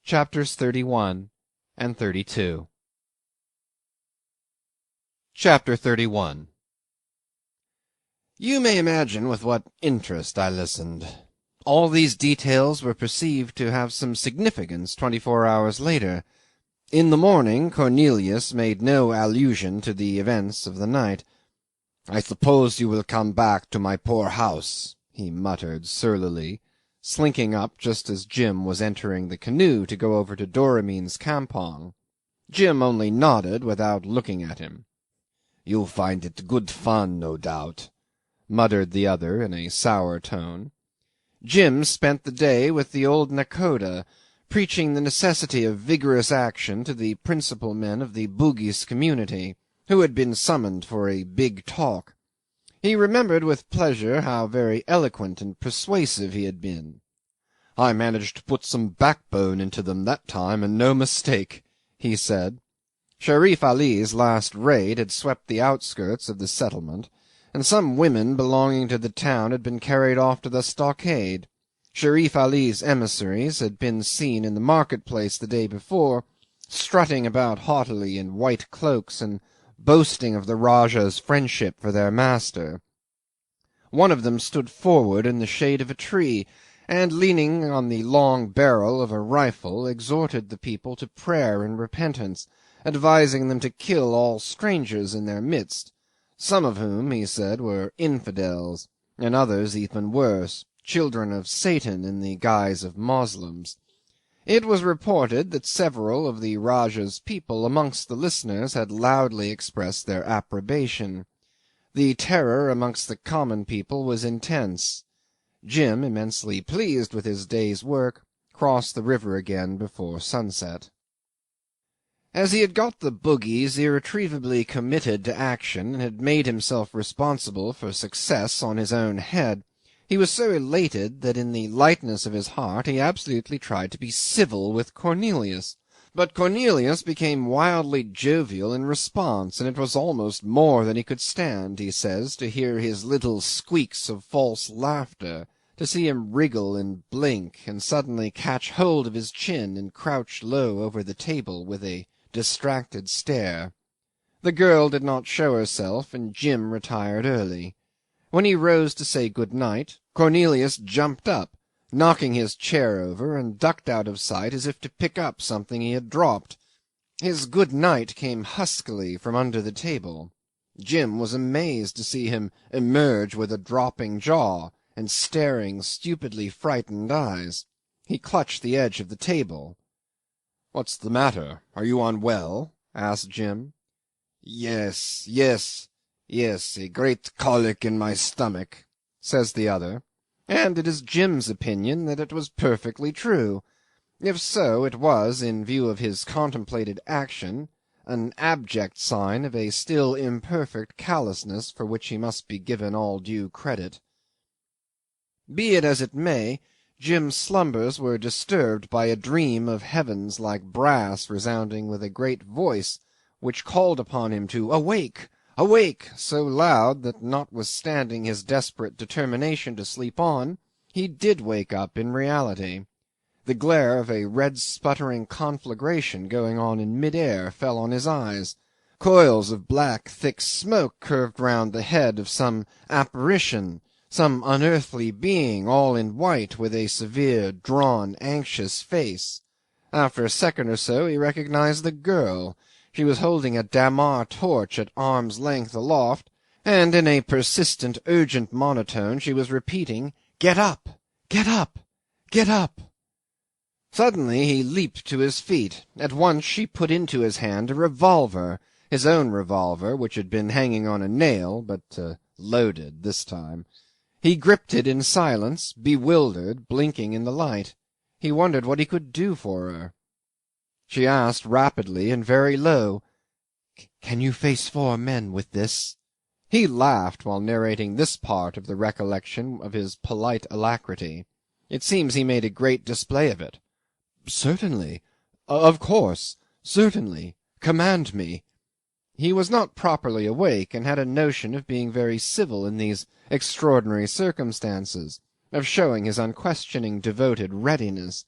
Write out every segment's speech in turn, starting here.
Chapters 31 and 32. Chapter 31. You may imagine with what interest I listened. All these details were perceived to have some significance 24 hours later. In the morning Cornelius made no allusion to the events of the night. "I suppose you will come back to my poor house," he muttered surlily, slinking up just as Jim was entering the canoe to go over to Doramine's campong. Jim only nodded without looking at him. "You'll find it good fun, no doubt," muttered the other in a sour tone. Jim spent the day with the old nakhoda, preaching the necessity of vigorous action to the principal men of the Bugis community, who had been summoned for a big talk. He remembered with pleasure how very eloquent and persuasive he had been. "I managed to put some backbone into them that time, and no mistake," he said. Sharif Ali's last raid had swept the outskirts of the settlement, and some women belonging to the town had been carried off to the stockade. Sharif Ali's emissaries had been seen in the market-place the day before, strutting about haughtily in white cloaks and boasting of the Rajah's friendship for their master. One of them stood forward in the shade of a tree, and, leaning on the long barrel of a rifle, exhorted the people to prayer and repentance, advising them to kill all strangers in their midst, some of whom, he said, were infidels, and others even worse, children of Satan in the guise of Moslems. It was reported that several of the Rajah's people amongst the listeners had loudly expressed their approbation. The terror amongst the common people was intense. Jim, immensely pleased with his day's work, crossed the river again before sunset. As he had got the Bugis irretrievably committed to action and had made himself responsible for success on his own head, he was so elated that in the lightness of his heart he absolutely tried to be civil with Cornelius. But Cornelius became wildly jovial in response, and it was almost more than he could stand, he says, to hear his little squeaks of false laughter, to see him wriggle and blink, and suddenly catch hold of his chin and crouch low over the table with a distracted stare. The girl did not show herself, and Jim retired early. When he rose to say good night, Cornelius jumped up, knocking his chair over, and ducked out of sight as if to pick up something he had dropped. His good night came huskily from under the table. Jim was amazed to see him emerge with a dropping jaw and staring, stupidly frightened eyes. He clutched the edge of the table. "What's the matter? Are you unwell?" asked Jim. Yes, a great colic in my stomach," says the other, and it is Jim's opinion that it was perfectly true. If so, it was, in view of his contemplated action, an abject sign of a still imperfect callousness for which he must be given all due credit. Be it as it may, Jim's slumbers were disturbed by a dream of heavens like brass resounding with a great voice, which called upon him to awake, awake, so loud that, notwithstanding his desperate determination to sleep on, he did wake up in reality. The glare of a red sputtering conflagration going on in mid-air fell on his eyes. Coils of black thick smoke curved round the head of some apparition, some unearthly being, all in white, with a severe, drawn, anxious face. After a second or so he recognized the girl. She was holding a damar torch at arm's length aloft, and in a persistent, urgent monotone she was repeating, "Get up! Get up! Get up!" Suddenly he leaped to his feet. At once she put into his hand a revolver, his own revolver, which had been hanging on a nail, but loaded this time. He gripped it in silence, bewildered, blinking in the light. He wondered what he could do for her. She asked rapidly and very low, "Can you face 4 men with this?" He laughed while narrating this part of the recollection of his polite alacrity. It seems he made a great display of it. "Certainly. Of course. Certainly. Command me." He was not properly awake, and had a notion of being very civil in these extraordinary circumstances, of showing his unquestioning devoted readiness.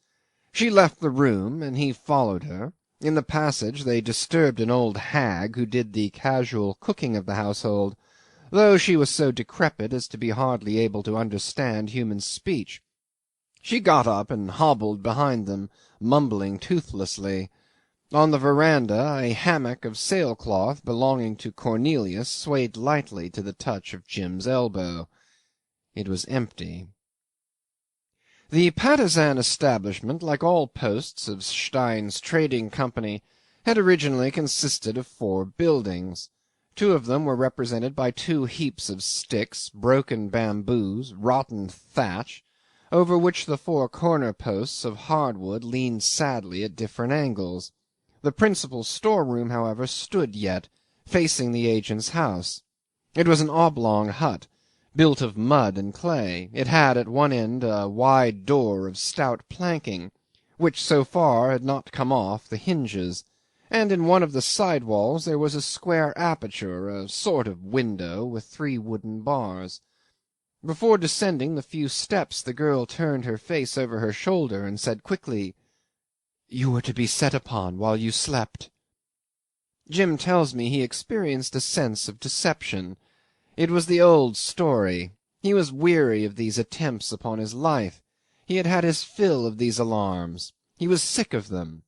She left the room, and he followed her. In the passage they disturbed an old hag who did the casual cooking of the household, though she was so decrepit as to be hardly able to understand human speech. She got up and hobbled behind them, mumbling toothlessly. On the veranda a hammock of sailcloth belonging to Cornelius swayed lightly to the touch of Jim's elbow. It was empty. The Patusan establishment, like all posts of Stein's trading company, had originally consisted of 4 buildings. 2 of them were represented by 2 heaps of sticks, broken bamboos, rotten thatch, over which the 4 corner posts of hardwood leaned sadly at different angles. The principal storeroom, however, stood yet, facing the agent's house. It was an oblong hut, built of mud and clay. It had at one end a wide door of stout planking, which so far had not come off the hinges, and in one of the side walls there was a square aperture, a sort of window, with 3 wooden bars. Before descending the few steps the girl turned her face over her shoulder and said quickly, "You were to be set upon while you slept." Jim tells me he experienced a sense of deception. It was the old story. He was weary of these attempts upon his life. He had had his fill of these alarms. He was sick of them.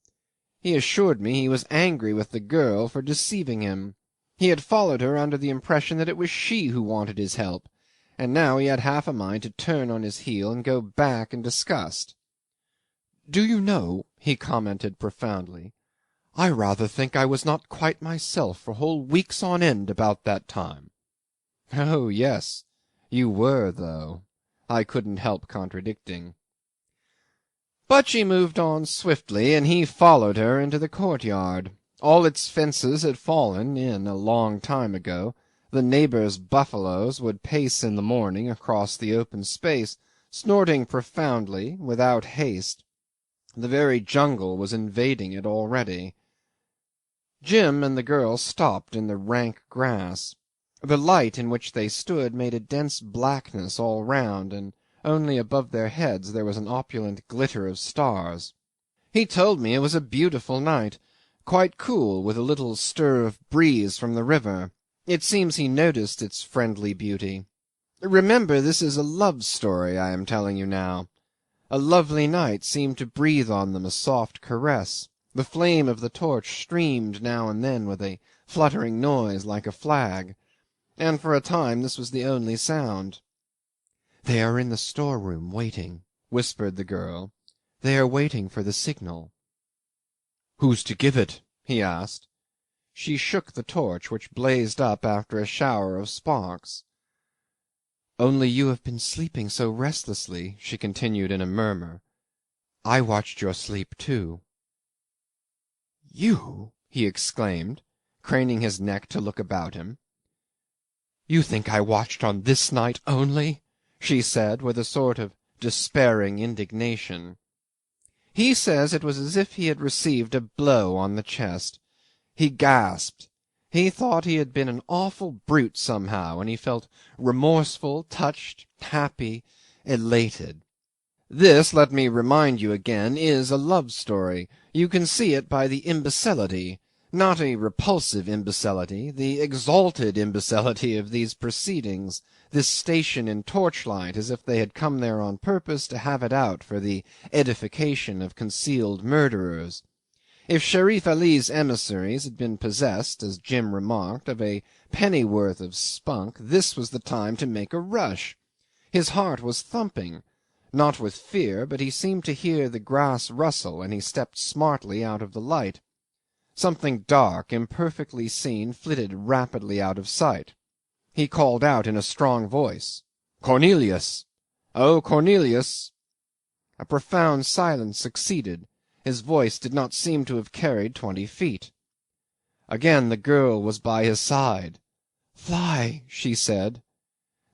He assured me he was angry with the girl for deceiving him. He had followed her under the impression that it was she who wanted his help, and now he had half a mind to turn on his heel and go back in disgust. "Do you know," he commented profoundly, "I rather think I was not quite myself for whole weeks on end about that time." "Oh, yes, you were, though," I couldn't help contradicting. But she moved on swiftly, and he followed her into the courtyard. All its fences had fallen in a long time ago. The neighbours' buffaloes would pace in the morning across the open space, snorting profoundly, without haste. The very jungle was invading it already. Jim and the girl stopped in the rank grass. The light in which they stood made a dense blackness all round, and only above their heads there was an opulent glitter of stars. He told me it was a beautiful night, quite cool, with a little stir of breeze from the river. It seems he noticed its friendly beauty. Remember, this is a love story I am telling you now. A lovely night seemed to breathe on them a soft caress. The flame of the torch streamed now and then with a fluttering noise like a flag, and for a time this was the only sound. "They are in the storeroom waiting," whispered the girl. "They are waiting for the signal." "Who's to give it?" he asked. She shook the torch, which blazed up after a shower of sparks. "Only you have been sleeping so restlessly," she continued in a murmur. "I watched your sleep too." "You!" he exclaimed, craning his neck to look about him. "You think I watched on this night only?" she said, with a sort of despairing indignation. He says it was as if he had received a blow on the chest. He gasped. He thought he had been an awful brute somehow, and he felt remorseful, touched, happy, elated. This, let me remind you again, is a love story. You can see it by the imbecility, not a repulsive imbecility, the exalted imbecility of these proceedings, this station in torchlight, as if they had come there on purpose to have it out for the edification of concealed murderers. If Sherif Ali's emissaries had been possessed, as Jim remarked, of a pennyworth of spunk, this was the time to make a rush. His heart was thumping, not with fear, but he seemed to hear the grass rustle, and he stepped smartly out of the light. Something dark, imperfectly seen, flitted rapidly out of sight. He called out in a strong voice, "Cornelius! Oh, Cornelius!" A profound silence succeeded. His voice did not seem to have carried 20 feet. Again the girl was by his side. "Fly," she said.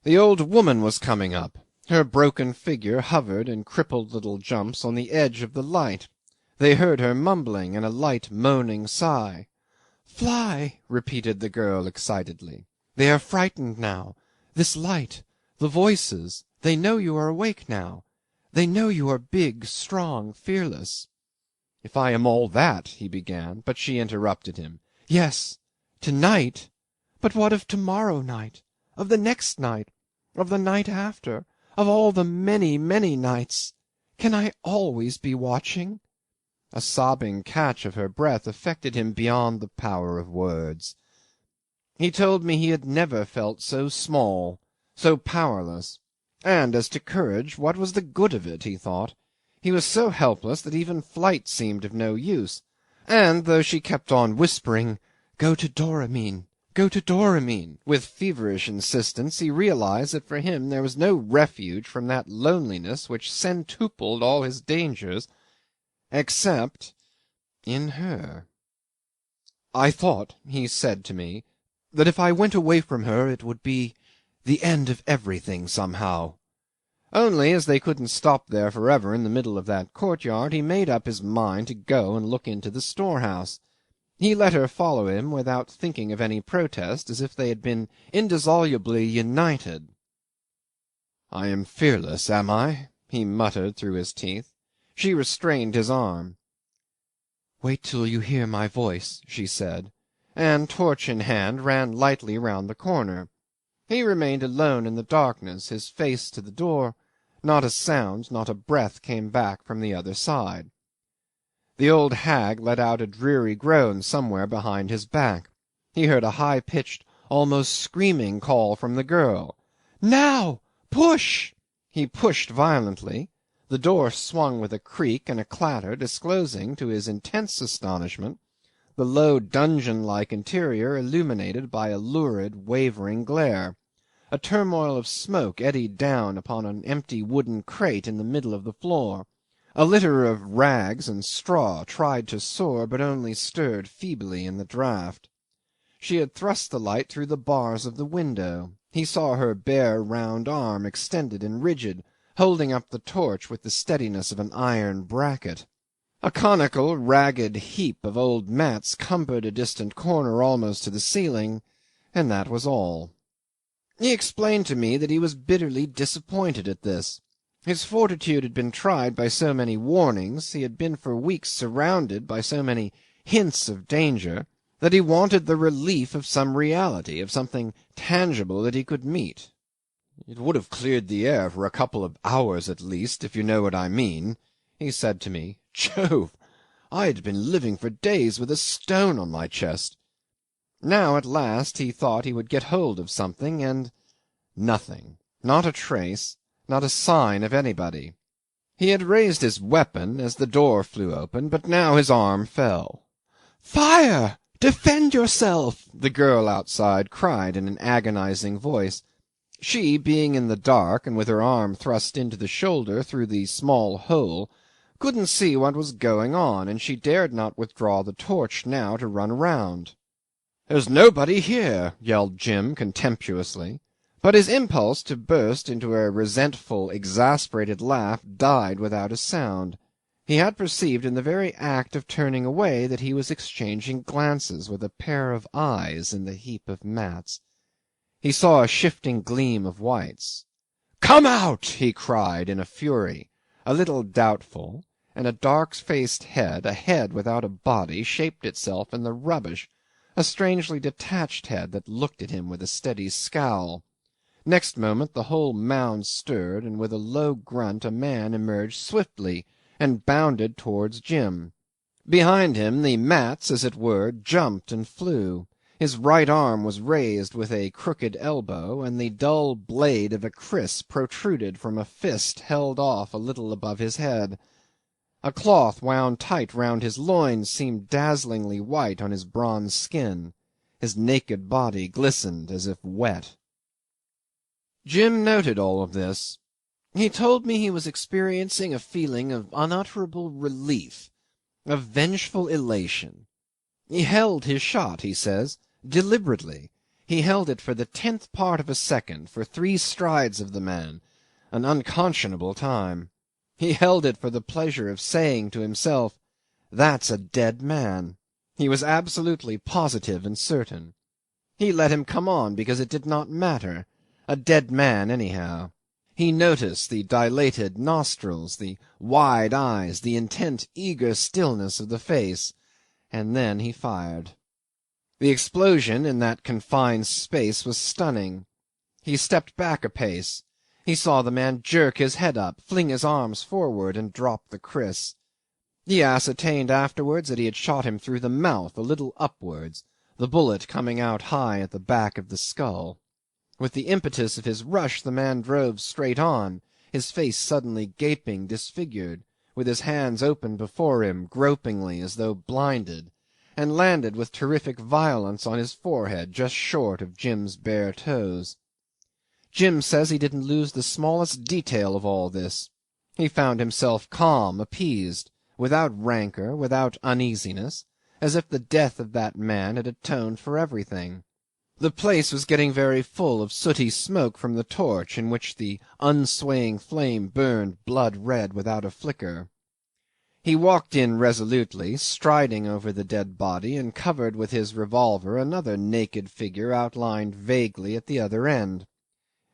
The old woman was coming up. Her broken figure hovered in crippled little jumps on the edge of the light. They heard her mumbling and a light moaning sigh. "Fly," repeated the girl excitedly. "They are frightened now. This light, the voices, they know you are awake now. They know you are big, strong, fearless." "If I am all that," he began, but she interrupted him. "Yes, to-night. But what of to-morrow night? Of the next night? Of the night after? Of all the many, many nights? Can I always be watching?" A sobbing catch of her breath affected him beyond the power of words. He told me he had never felt so small, so powerless. And as to courage, what was the good of it, he thought? He was so helpless that even flight seemed of no use. And though she kept on whispering, "Go to Doramin, go to Doramin," with feverish insistence, he realized that for him there was no refuge from that loneliness which centupled all his dangers, except in her. "I thought," he said to me, "that if I went away from her it would be the end of everything somehow." Only, as they couldn't stop there for ever in the middle of that courtyard, he made up his mind to go and look into the storehouse. He let her follow him without thinking of any protest, as if they had been indissolubly united. "I am fearless, am I?" he muttered through his teeth. She restrained his arm. "Wait till you hear my voice," she said, and, torch in hand, ran lightly round the corner. He remained alone in the darkness, his face to the door. Not a sound, not a breath came back from the other side. The old hag let out a dreary groan somewhere behind his back. He heard a high-pitched, almost screaming call from the girl. "Now! Push!" He pushed violently. The door swung with a creak and a clatter, disclosing, to his intense astonishment, the low dungeon-like interior illuminated by a lurid, wavering glare. A turmoil of smoke eddied down upon an empty wooden crate in the middle of the floor. A litter of rags and straw tried to soar, but only stirred feebly in the draught. She had thrust the light through the bars of the window. He saw her bare round arm extended and rigid, holding up the torch with the steadiness of an iron bracket. A conical, ragged heap of old mats cumbered a distant corner almost to the ceiling, and that was all. He explained to me that he was bitterly disappointed at this. His fortitude had been tried by so many warnings, he had been for weeks surrounded by so many hints of danger, that he wanted the relief of some reality, of something tangible that he could meet. "It would have cleared the air for a couple of hours at least, if you know what I mean," he said to me. Jove! I had been living for days with a stone on my chest. Now at last he thought he would get hold of something, and nothing, not a trace, not a sign of anybody. He had raised his weapon as the door flew open, but now his arm fell. "Fire! Defend yourself!" the girl outside cried in an agonizing voice. She, being in the dark and with her arm thrust into the shoulder through the small hole, couldn't see what was going on, and she dared not withdraw the torch now to run round. "There's nobody here," yelled Jim contemptuously. But his impulse to burst into a resentful, exasperated laugh died without a sound. He had perceived in the very act of turning away that he was exchanging glances with a pair of eyes in the heap of mats. He saw a shifting gleam of whites. "Come out!" he cried in a fury, a little doubtful, and a dark-faced head, a head without a body, shaped itself in the rubbish, a strangely detached head that looked at him with a steady scowl. Next moment the whole mound stirred, and with a low grunt a man emerged swiftly and bounded towards Jim. Behind him the mats, as it were, jumped and flew. His right arm was raised with a crooked elbow, and the dull blade of a kriss protruded from a fist held off a little above his head. A cloth wound tight round his loins seemed dazzlingly white on his bronze skin. His naked body glistened as if wet. Jim noted all of this. He told me he was experiencing a feeling of unutterable relief, of vengeful elation. He held his shot, he says, deliberately. He held it for the 10th part of a second, for 3 strides of the man, an unconscionable time. He held it for the pleasure of saying to himself, "That's a dead man." He was absolutely positive and certain. He let him come on because it did not matter. A dead man anyhow. He noticed the dilated nostrils, the wide eyes, the intent, eager stillness of the face, and then he fired. The explosion in that confined space was stunning. He stepped back a pace. He saw the man jerk his head up, fling his arms forward, and drop the kriss. He ascertained afterwards that he had shot him through the mouth, a little upwards, the bullet coming out high at the back of the skull. With the impetus of his rush the man drove straight on, his face suddenly gaping, disfigured, with his hands open before him, gropingly, as though blinded, and landed with terrific violence on his forehead, just short of Jim's bare toes. Jim says he didn't lose the smallest detail of all this. He found himself calm, appeased, without rancour, without uneasiness, as if the death of that man had atoned for everything. The place was getting very full of sooty smoke from the torch, in which the unswaying flame burned blood red without a flicker. He walked in resolutely, striding over the dead body, and covered with his revolver another naked figure outlined vaguely at the other end.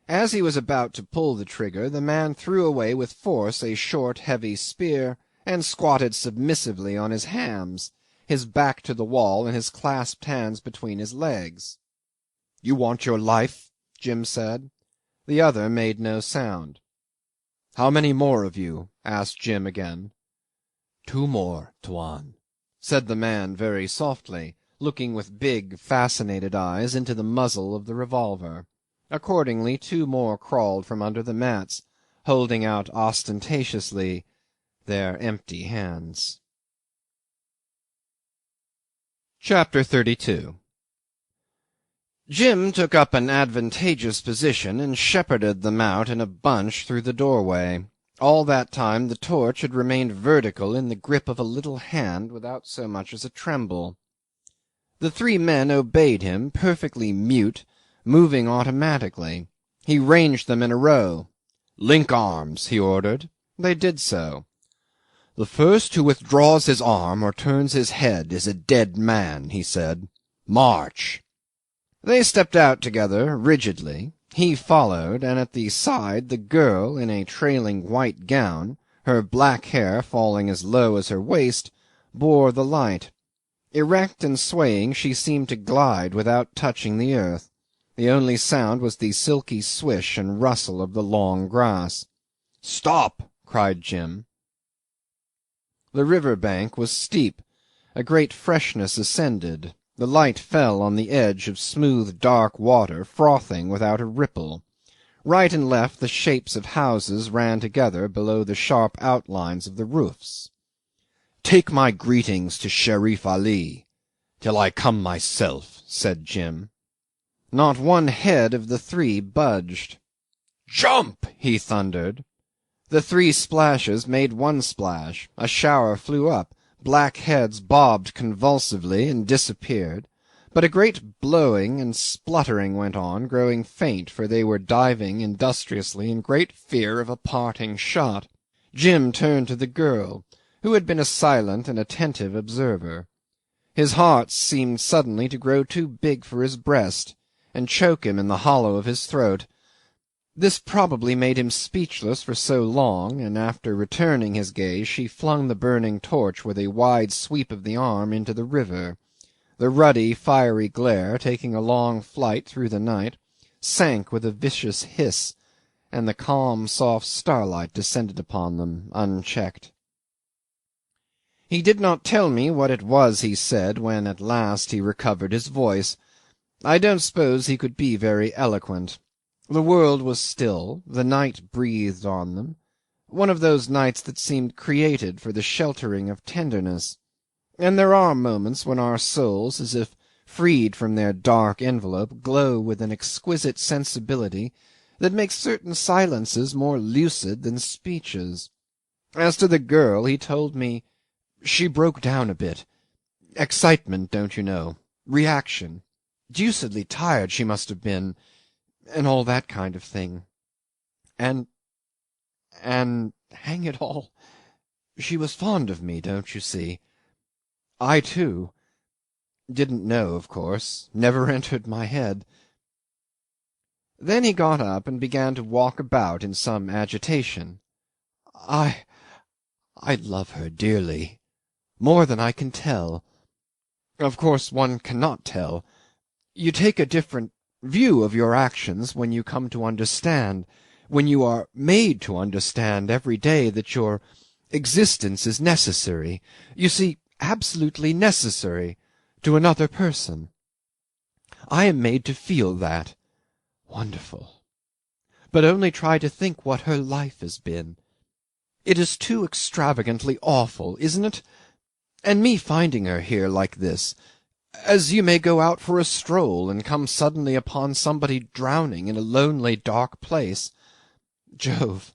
As he was about to pull the trigger, the man threw away with force a short, heavy spear, and squatted submissively on his hams, his back to the wall and his clasped hands between his legs. "You want your life?" Jim said. The other made no sound. "How many more of you?" asked Jim again. "Two more, Tuan," said the man very softly, looking with big, fascinated eyes into the muzzle of the revolver. Accordingly, two more crawled from under the mats, holding out ostentatiously their empty hands. Chapter 32. Jim took up an advantageous position and shepherded them out in a bunch through the doorway. All that time the torch had remained vertical in the grip of a little hand without so much as a tremble. The three men obeyed him, perfectly mute, moving automatically. He ranged them in a row. "Link arms," he ordered. They did so. "The first who withdraws his arm or turns his head is a dead man," he said. "March." They stepped out together, rigidly. He followed, and at the side the girl, in a trailing white gown, her black hair falling as low as her waist, bore the light. Erect and swaying, she seemed to glide without touching the earth. The only sound was the silky swish and rustle of the long grass. "Stop!" cried Jim. The river bank was steep. A great freshness ascended. The light fell on the edge of smooth dark water, frothing without a ripple. Right and left the shapes of houses ran together below the sharp outlines of the roofs. "Take my greetings to Sherif Ali, till I come myself," said Jim. Not one head of the three budged. "Jump!" he thundered. The three splashes made one splash. A shower flew up. Black heads bobbed convulsively and disappeared, but a great blowing and spluttering went on, growing faint, for they were diving industriously in great fear of a parting shot. Jim turned to the girl, who had been a silent and attentive observer. His heart seemed suddenly to grow too big for his breast, and choke him in the hollow of his throat. This probably made him speechless for so long, and after returning his gaze she flung the burning torch with a wide sweep of the arm into the river. The ruddy, fiery glare, taking a long flight through the night, sank with a vicious hiss, and the calm, soft starlight descended upon them unchecked. He did not tell me what it was he said when at last he recovered his voice. I don't suppose he could be very eloquent. The world was still, the night breathed on them, one of those nights that seemed created for the sheltering of tenderness. And there are moments when our souls, as if freed from their dark envelope, glow with an exquisite sensibility that makes certain silences more lucid than speeches. As to the girl, he told me she broke down a bit. Excitement, don't you know? Reaction. Deucedly tired she must have been, and all that kind of thing. And hang it all, she was fond of me, don't you see? I too. Didn't know, of course. Never entered my head. Then he got up and began to walk about in some agitation. I love her dearly, more than I can tell. Of course one cannot tell. You take a different view of your actions when you come to understand, when you are made to understand every day that your existence is necessary, you see, absolutely necessary, to another person. I am made to feel that. Wonderful. But only try to think what her life has been. It is too extravagantly awful, isn't it? And me finding her here like this, as you may go out for a stroll and come suddenly upon somebody drowning in a lonely dark place. Jove!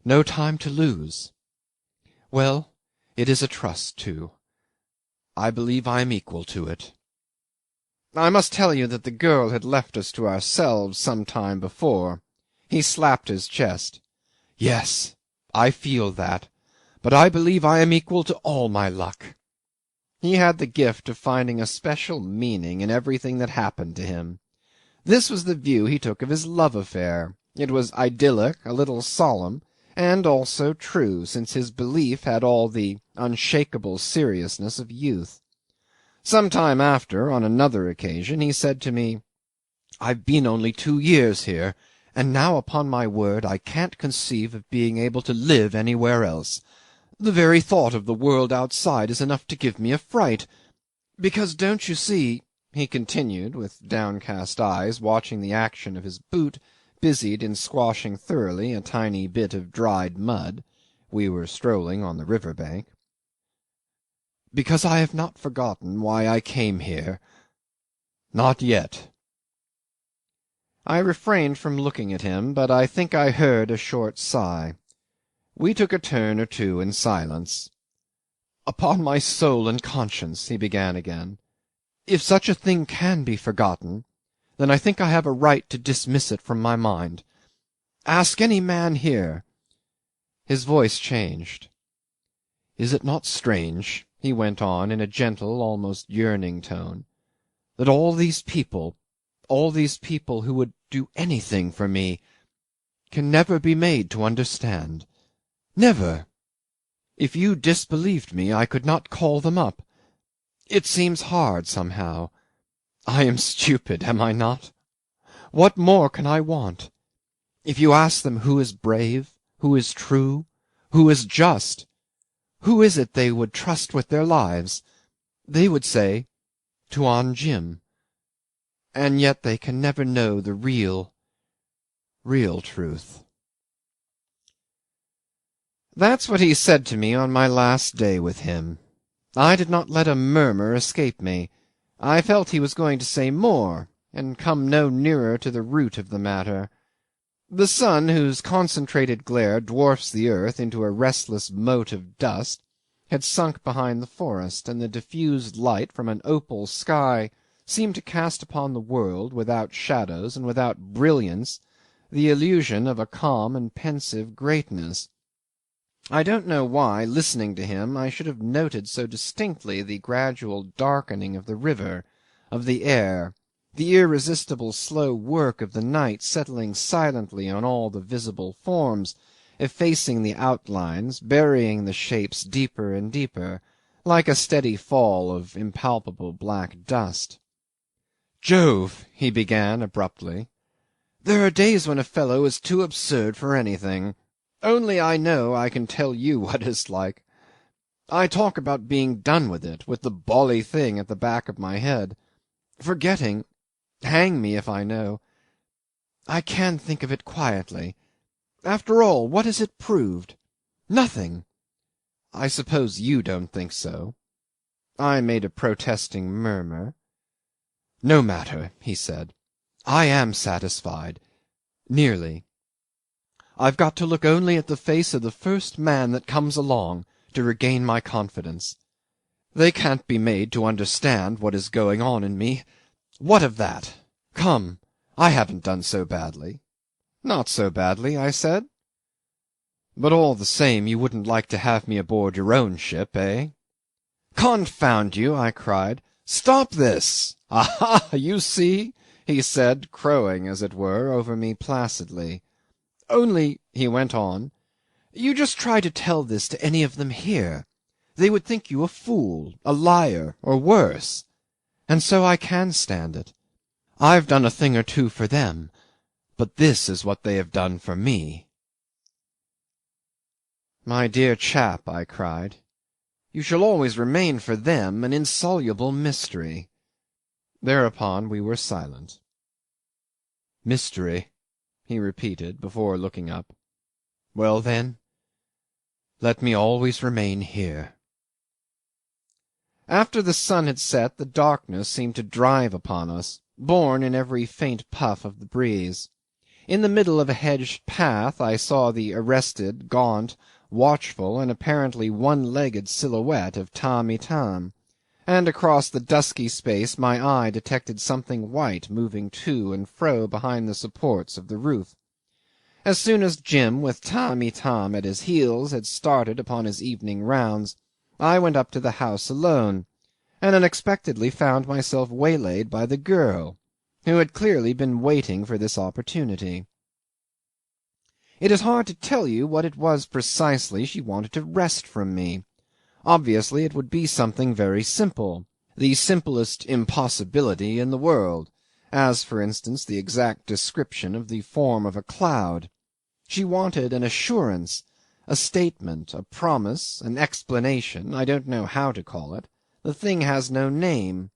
No time to lose. Well, it is a trust, too. I believe I am equal to it. I must tell you that the girl had left us to ourselves some time before. He slapped his chest. Yes, I feel that, but I believe I am equal to all my luck. He had the gift of finding a special meaning in everything that happened to him. This was the view he took of his love affair. It was idyllic, a little solemn, and also true, since his belief had all the unshakable seriousness of youth. Some time after, on another occasion, he said to me, "I've been only 2 years here, and now, upon my word, I can't conceive of being able to live anywhere else. The very thought of the world outside is enough to give me a fright. Because, don't you see," he continued, with downcast eyes, watching the action of his boot, busied in squashing thoroughly a tiny bit of dried mud (we were strolling on the river bank), "because I have not forgotten why I came here. Not yet." I refrained from looking at him, but I think I heard a short sigh. We took a turn or two in silence. "Upon my soul and conscience," he began again, "if such a thing can be forgotten, then I think I have a right to dismiss it from my mind. Ask any man here." His voice changed. "Is it not strange," he went on in a gentle, almost yearning tone, "that all these people who would do anything for me, can never be made to understand? Never! If you disbelieved me, I could not call them up. It seems hard, somehow. I am stupid, am I not? What more can I want? If you ask them who is brave, who is true, who is just, who is it they would trust with their lives, they would say, Tuan Jim. And yet they can never know the real truth." That's what he said to me on my last day with him. I did not let a murmur escape me. I felt he was going to say more, and come no nearer to the root of the matter. The sun, whose concentrated glare dwarfs the earth into a restless mote of dust, had sunk behind the forest, and the diffused light from an opal sky seemed to cast upon the world, without shadows and without brilliance, the illusion of a calm and pensive greatness. I don't know why, listening to him, I should have noted so distinctly the gradual darkening of the river, of the air, the irresistible slow work of the night settling silently on all the visible forms, effacing the outlines, burying the shapes deeper and deeper, like a steady fall of impalpable black dust. "Jove!" he began abruptly. "There are days when a fellow is too absurd for anything. Only I know I can tell you what it's like. I talk about being done with it, with the bally thing at the back of my head. Forgetting hang me if I know. I can think of it quietly. After all, what has it proved? Nothing. I suppose you don't think so." I made a protesting murmur. "No matter," he said. "I am satisfied. Nearly. I've got to look only at the face of the first man that comes along to regain my confidence. They can't be made to understand what is going on in me. What of that? Come, I haven't done so badly." "Not so badly," I said. "But all the same you wouldn't like to have me aboard your own ship, eh?" "Confound you!" I cried. "Stop this! Aha! You see! he said, crowing, as it were, over me placidly. "Only," he went on, "you just try to tell this to any of them here. They would think you a fool, a liar, or worse. And so I can stand it. I've done a thing or two for them, but this is what they have done for me." "My dear chap," I cried, "you shall always remain for them an insoluble mystery." Thereupon we were silent. "Mystery," he repeated, before looking up. "Well, then, let me always remain here." After the sun had set, the darkness seemed to drive upon us, borne in every faint puff of the breeze. In the middle of a hedged path I saw the arrested, gaunt, watchful, and apparently one-legged silhouette of Tamb' Itam, and across the dusky space my eye detected something white moving to and fro behind the supports of the roof. As soon as Jim, with Tamb' Itam at his heels, had started upon his evening rounds, I went up to the house alone, and unexpectedly found myself waylaid by the girl, who had clearly been waiting for this opportunity. It is hard to tell you what it was precisely she wanted to wrest from me. Obviously it would be something very simple, the simplest impossibility in the world, as, for instance, the exact description of the form of a cloud. She wanted an assurance, a statement, a promise, an explanation, I don't know how to call it. The thing has no name.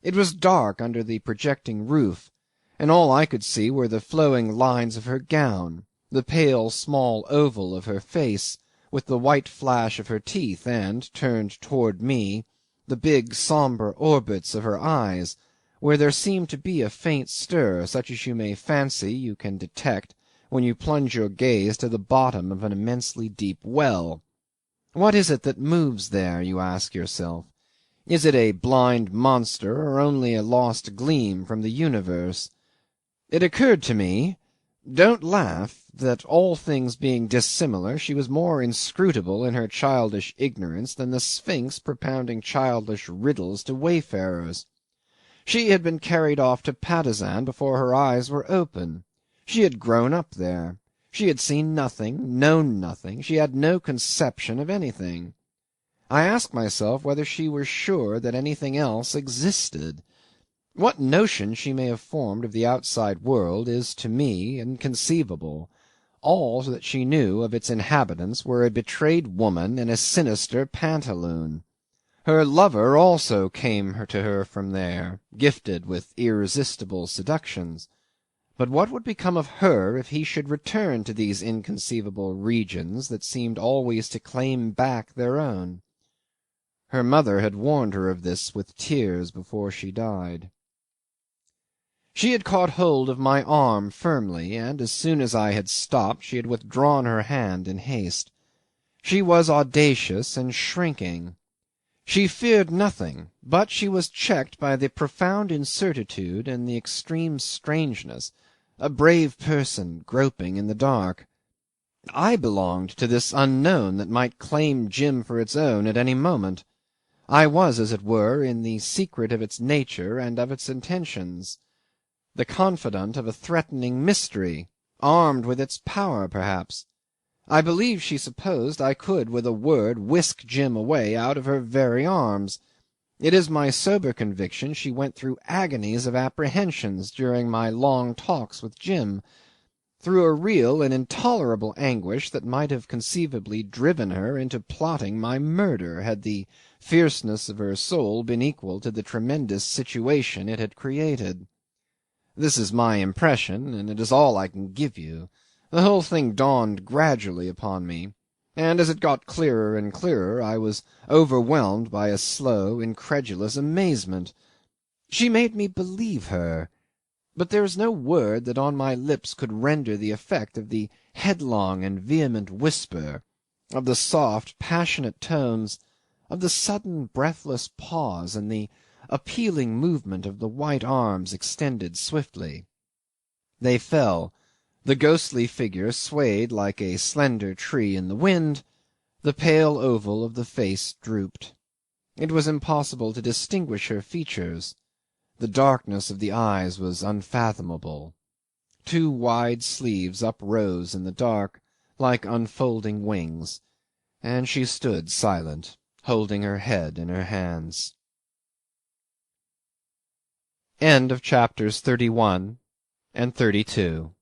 It was dark under the projecting roof, and all I could see were the flowing lines of her gown, the pale small oval of her face, with the white flash of her teeth, and, turned toward me, the big sombre orbits of her eyes, where there seemed to be a faint stir, such as you may fancy you can detect when you plunge your gaze to the bottom of an immensely deep well. What is it that moves there, you ask yourself? Is it a blind monster, or only a lost gleam from the universe? It occurred to me, don't laugh, that all things being dissimilar, she was more inscrutable in her childish ignorance than the Sphinx propounding childish riddles to wayfarers. She had been carried off to Patusan before her eyes were open. She had grown up there. She had seen nothing, known nothing. She had no conception of anything. I asked myself whether she were sure that anything else existed. What notion she may have formed of the outside world is to me inconceivable. All that she knew of its inhabitants were a betrayed woman and a sinister pantaloon. Her lover also came to her from there, gifted with irresistible seductions. But what would become of her if he should return to these inconceivable regions that seemed always to claim back their own? Her mother had warned her of this with tears before she died. She had caught hold of my arm firmly, and as soon as I had stopped she had withdrawn her hand in haste. She was audacious and shrinking. She feared nothing, but she was checked by the profound incertitude and the extreme strangeness, a brave person groping in the dark. I belonged to this unknown that might claim Jim for its own at any moment. I was, as it were, in the secret of its nature and of its intentions, the confidant of a threatening mystery, armed with its power perhaps. I believe she supposed I could with a word whisk Jim away out of her very arms. It is my sober conviction she went through agonies of apprehensions during my long talks with Jim, through a real and intolerable anguish that might have conceivably driven her into plotting my murder had the fierceness of her soul been equal to the tremendous situation it had created. This is my impression, and it is all I can give you. The whole thing dawned gradually upon me, and as it got clearer and clearer I was overwhelmed by a slow, incredulous amazement. She made me believe her, but there is no word that on my lips could render the effect of the headlong and vehement whisper, of the soft, passionate tones, of the sudden breathless pause, and the appealing movement of the white arms extended swiftly. They fell. The ghostly figure swayed like a slender tree in the wind. The pale oval of the face drooped. It was impossible to distinguish her features. The darkness of the eyes was unfathomable. Two wide sleeves uprose in the dark like unfolding wings, and she stood silent, holding her head in her hands. End of chapters 31 and 32.